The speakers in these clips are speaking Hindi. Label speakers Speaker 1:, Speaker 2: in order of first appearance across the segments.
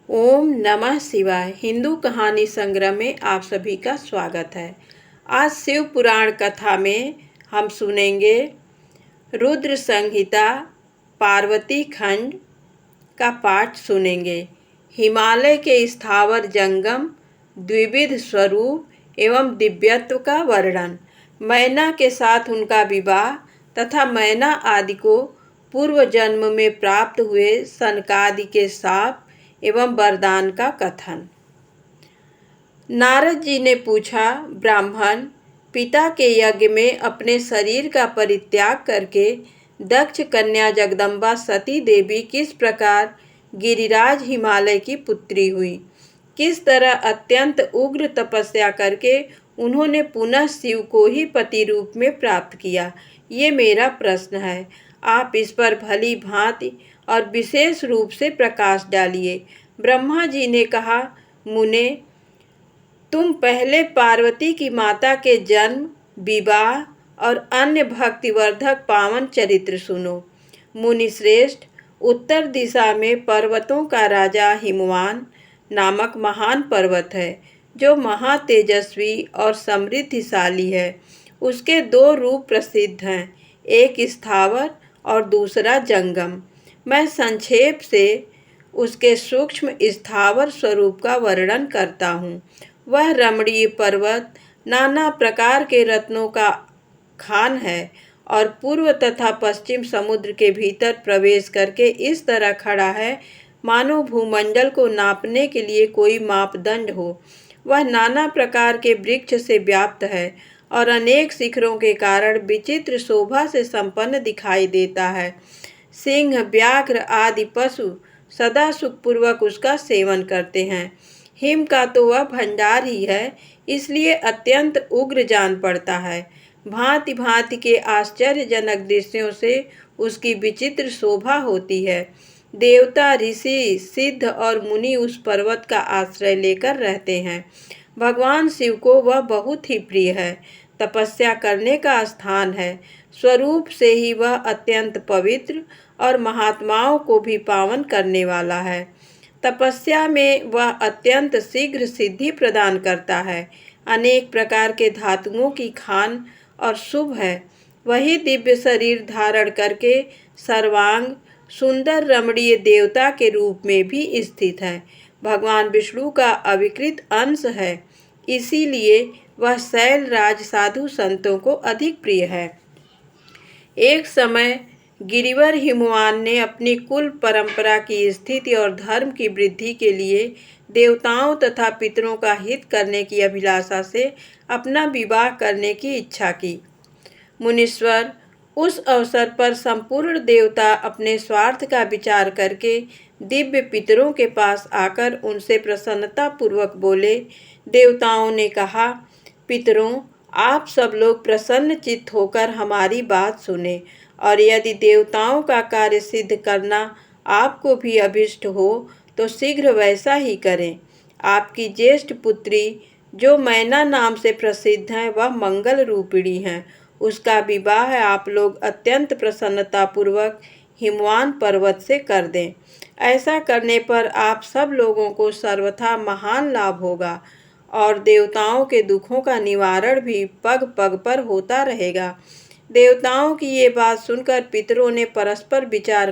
Speaker 1: ओम नमः शिवाय। हिंदू कहानी संग्रह में आप सभी का स्वागत है। आज शिव पुराण कथा में हम सुनेंगे रुद्र संहिता पार्वती खंड का पाठ सुनेंगे। हिमालय के स्थावर जंगम, द्विविध स्वरूप एवं दिव्यत्व का वर्णन, मैना के साथ उनका विवाह तथा मैना आदि को पूर्व जन्म में प्राप्त हुए सनकादि के शाप एवं वरदान का कथन। नारद जी ने पूछा, ब्राह्मण, पिता के यज्ञ में अपने शरीर का परित्याग करके दक्ष कन्या जगदम्बा सती देवी किस प्रकार गिरिराज हिमालय की पुत्री हुई? किस तरह अत्यंत उग्र तपस्या करके उन्होंने पुनः शिव को ही पति रूप में प्राप्त किया? ये मेरा प्रश्न है। आप इस पर भली भांति और विशेष रूप से प्रकाश डालिए। ब्रह्मा जी ने कहा, मुने, तुम पहले पार्वती की माता के जन्म, विवाह और अन्य भक्तिवर्धक पावन चरित्र सुनो। मुनि श्रेष्ठ, उत्तर दिशा में पर्वतों का राजा हिमवान नामक महान पर्वत है, जो महातेजस्वी और समृद्धिशाली है। उसके दो रूप प्रसिद्ध हैं, एक स्थावर और दूसरा जंगम। मैं संक्षेप से उसके सूक्ष्म स्थावर स्वरूप का वर्णन करता हूँ। वह रमणीय पर्वत नाना प्रकार के रत्नों का खान है और पूर्व तथा पश्चिम समुद्र के भीतर प्रवेश करके इस तरह खड़ा है मानो भूमंडल को नापने के लिए कोई मापदंड हो। वह नाना प्रकार के वृक्ष से व्याप्त है और अनेक शिखरों के कारण विचित्र शोभा से संपन्न दिखाई देता है। सिंह, व्याघ्र आदि पशु सदा सुखपूर्वक उसका सेवन करते हैं। हिम का तो वह भंडार ही है, इसलिए अत्यंत उग्र जान पड़ता है। भांति भांति के आश्चर्यजनक दृश्यों से उसकी विचित्र शोभा होती है। देवता, ऋषि, सिद्ध और मुनि उस पर्वत का आश्रय लेकर रहते हैं। भगवान शिव को वह बहुत ही प्रिय है, तपस्या करने का स्थान है। स्वरूप से ही वह अत्यंत पवित्र और महात्माओं को भी पावन करने वाला है। तपस्या में वह अत्यंत शीघ्र सिद्धि प्रदान करता है। अनेक प्रकार के धातुओं की खान और शुभ है। वही दिव्य शरीर धारण करके सर्वांग सुंदर रमणीय देवता के रूप में भी स्थित है। भगवान विष्णु का अविकृत अंश है, इसीलिए वह शैलराज साधु संतों को अधिक प्रिय है। एक समय गिरिवर हिमवान ने अपनी कुल परंपरा की स्थिति और धर्म की वृद्धि के लिए देवताओं तथा पितरों का हित करने की अभिलाषा से अपना विवाह करने की इच्छा की। मुनीश्वर, उस अवसर पर संपूर्ण देवता अपने स्वार्थ का विचार करके दिव्य पितरों के पास आकर उनसे प्रसन्नता पूर्वक बोले। देवताओं ने कहा, पितरों, आप सब लोग प्रसन्न चित्त होकर हमारी बात सुने और यदि देवताओं का कार्य सिद्ध करना आपको भी अभिष्ट हो तो शीघ्र वैसा ही करें। आपकी ज्येष्ठ पुत्री, जो मैना नाम से प्रसिद्ध है, वह मंगल रूपिणी है। उसका विवाह आप लोग अत्यंत प्रसन्नता पूर्वक हिमवान पर्वत से कर दें। ऐसा करने पर आप सब लोगों को सर्वथा महान लाभ होगा और देवताओं के दुखों का निवारण भी पग पग पर होता रहेगा। देवताओं की ये बात सुनकर पितरों ने परस्पर विचार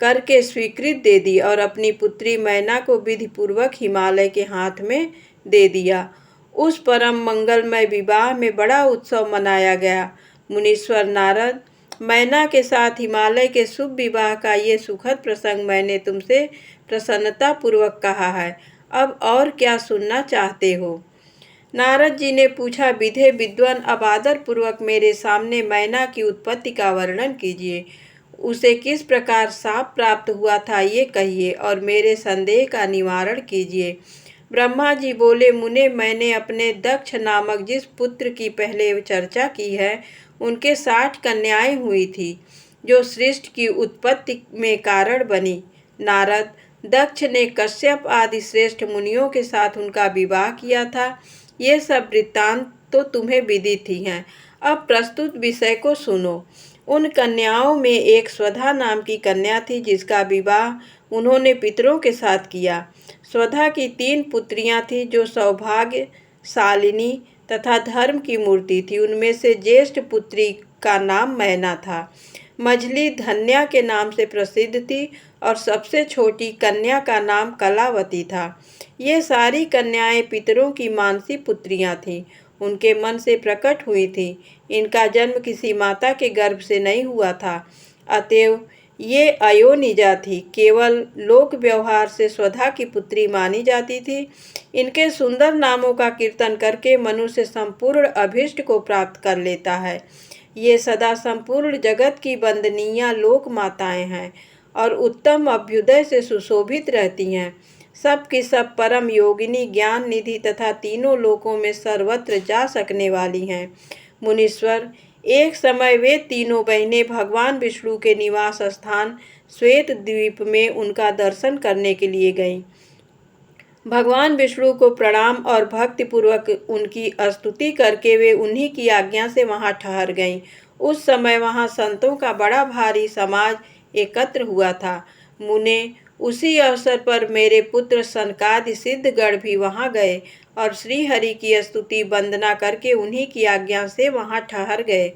Speaker 1: करके स्वीकृति दे दी और अपनी पुत्री मैना को विधिपूर्वक हिमालय के हाथ में दे दिया। उस परम मंगलमय विवाह में बड़ा उत्सव मनाया गया। मुनीश्वर नारद, मैना के साथ हिमालय के शुभ विवाह का ये सुखद प्रसंग मैंने तुमसे प्रसन्नता पूर्वक कहा है। अब और क्या सुनना चाहते हो? नारद जी ने पूछा, विधे विद्वान, अब आदर पूर्वक मेरे सामने मैना की उत्पत्ति का वर्णन कीजिए। उसे किस प्रकार शाप प्राप्त हुआ था ये कहिए और मेरे संदेह का निवारण कीजिए। ब्रह्मा जी बोले, मुने, मैंने अपने दक्ष नामक जिस पुत्र की पहले चर्चा की है, उनके 60 कन्याएं हुई थी, जो सृष्टि की उत्पत्ति में कारण बनी। नारद, दक्ष ने कश्यप आदि श्रेष्ठ मुनियों के साथ उनका विवाह किया था। ये सब वृत्तांत तो तुम्हें विदित ही हैं। अब प्रस्तुत विषय को सुनो। उन कन्याओं में एक स्वधा नाम की कन्या थी, जिसका विवाह उन्होंने पितरों के साथ किया। स्वधा की 3 पुत्रियां थीं जो सौभाग्यशालिनी तथा धर्म की मूर्ति थी। उनमें से ज्येष्ठ पुत्री का नाम मैना था। मझली धन्या के नाम से प्रसिद्ध थी और सबसे छोटी कन्या का नाम कलावती था। ये सारी कन्याएं पितरों की मानसी पुत्रियां थीं। उनके मन से प्रकट हुई थी। इनका जन्म किसी माता के गर्भ से नहीं हुआ था, अतएव ये अयोनिजा थी। केवल लोक व्यवहार से स्वधा की पुत्री मानी जाती थी। इनके सुंदर नामों का कीर्तन करके मनुष्य संपूर्ण अभीष्ट को प्राप्त कर लेता है। ये सदा संपूर्ण जगत की वंदनीय लोक माताएं हैं और उत्तम अभ्युदय से सुशोभित रहती हैं। सब की सब परम योगिनी, ज्ञान निधि तथा तीनों लोकों में सर्वत्र जा सकने वाली हैं। मुनीश्वर, एक समय वे तीनों बहनें भगवान विष्णु के निवास स्थान श्वेत द्वीप में उनका दर्शन करने के लिए गईं। भगवान विष्णु को प्रणाम और भक्तिपूर्वक उनकी स्तुति करके वे उन्हीं की आज्ञा से वहां ठहर गईं। उस समय वहां संतों का बड़ा भारी समाज एकत्र हुआ था। मुने, उसी अवसर पर मेरे पुत्र सनकादि सिद्धगण भी वहां गए और श्रीहरि की स्तुति वंदना करके उन्हीं की आज्ञा से वहां ठहर गए।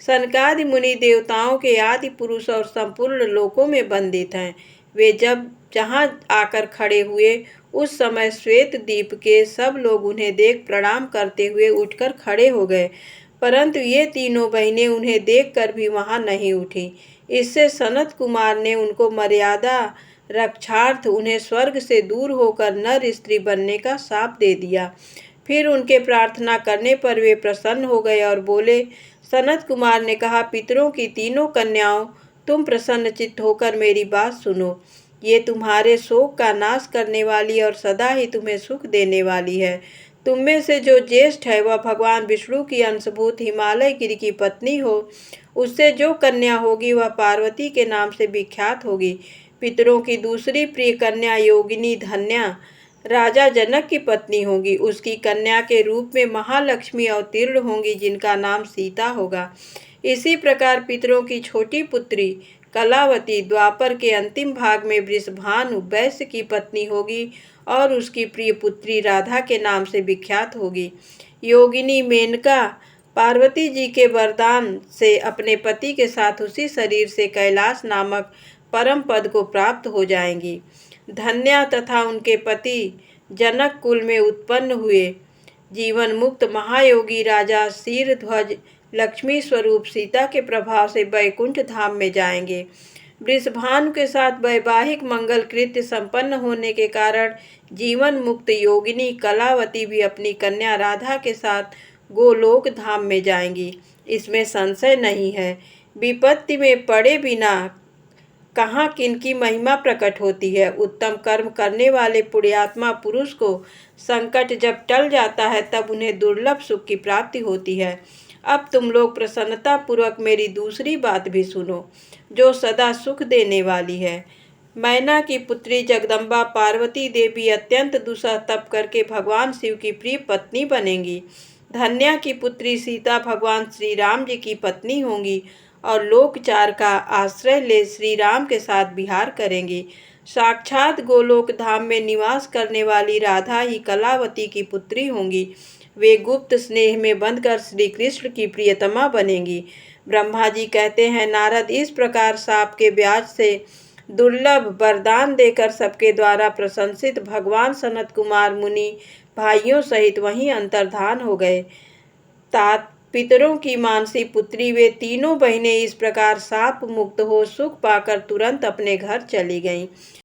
Speaker 1: सनकादि मुनि देवताओं के आदि पुरुष और संपूर्ण लोकों में वंदित हैं। वे जब जहाँ आकर खड़े हुए उस समय श्वेत द्वीप के सब लोग उन्हें देख प्रणाम करते हुए उठकर खड़े हो गए, परंतु ये तीनों बहनें उन्हें देखकर भी वहां नहीं उठी। इससे सनत कुमार ने उनको मर्यादा रक्षार्थ उन्हें स्वर्ग से दूर होकर नर स्त्री बनने का शाप दे दिया। फिर उनके प्रार्थना करने पर वे प्रसन्न हो गए और बोले। सनत कुमार ने कहा, पितरों की तीनों कन्याओं, तुम प्रसन्नचित्त होकर मेरी बात सुनो। ये तुम्हारे शोक का नाश करने वाली और सदा ही तुम्हें सुख देने वाली है। तुम में से जो ज्येष्ठ है वह भगवान विष्णु की अंशभूत हिमालय गिरि की पत्नी हो। उससे जो कन्या होगी वह पार्वती के नाम से विख्यात होगी। पितरों की दूसरी प्रिय कन्या योगिनी धन्या राजा जनक की पत्नी होगी। उसकी कन्या के रूप में महालक्ष्मी अवतीर्ण होंगी जिनका नाम सीता होगा। इसी प्रकार पितरों की छोटी पुत्री कलावती द्वापर के अंतिम भाग में वृषभानु वैश्य की पत्नी होगी और उसकी प्रिय पुत्री राधा के नाम से विख्यात होगी। योगिनी मेनका पार्वती जी के वरदान से अपने पति के साथ उसी शरीर से कैलाश नामक परम पद को प्राप्त हो जाएंगी। धन्या तथा उनके पति जनक कुल में उत्पन्न हुए जीवन मुक्त महायोगी राजा शीरध्वज लक्ष्मी स्वरूप सीता के प्रभाव से वैकुंठ धाम में जाएंगे। वृषभानु के साथ वैवाहिक मंगल कृत्य संपन्न होने के कारण जीवन मुक्त योगिनी कलावती भी अपनी कन्या राधा के साथ गोलोक धाम में जाएंगी। इसमें संशय नहीं है। विपत्ति में पड़े बिना कहाँ किनकी महिमा प्रकट होती है। उत्तम कर्म करने वाले पुण्यात्मा पुरुष को संकट जब टल जाता है तब उन्हें दुर्लभ सुख की प्राप्ति होती है। अब तुम लोग प्रसन्नता पूर्वक मेरी दूसरी बात भी सुनो, जो सदा सुख देने वाली है। मैना की पुत्री जगदम्बा पार्वती देवी अत्यंत दुसह तप करके भगवान शिव की प्रिय पत्नी बनेंगी। धन्या की पुत्री सीता भगवान श्री राम जी की पत्नी होंगी और लोकचार का आश्रय ले श्री राम के साथ विहार करेंगी। साक्षात गोलोक धाम में निवास करने वाली राधा ही कलावती की पुत्री होंगी। वे गुप्त स्नेह में बंधकर श्री कृष्ण की प्रियतमा बनेंगी। ब्रह्मा जी कहते हैं, नारद इस प्रकार साप के ब्याज से दुर्लभ वरदान देकर सबके द्वारा प्रशंसित भगवान सनत कुमार मुनि भाइयों सहित वहीं अंतर्धान हो गए। तात पितरों की मानसी पुत्री वे तीनों बहनें इस प्रकार शाप मुक्त हो सुख पाकर तुरंत अपने घर चली गईं।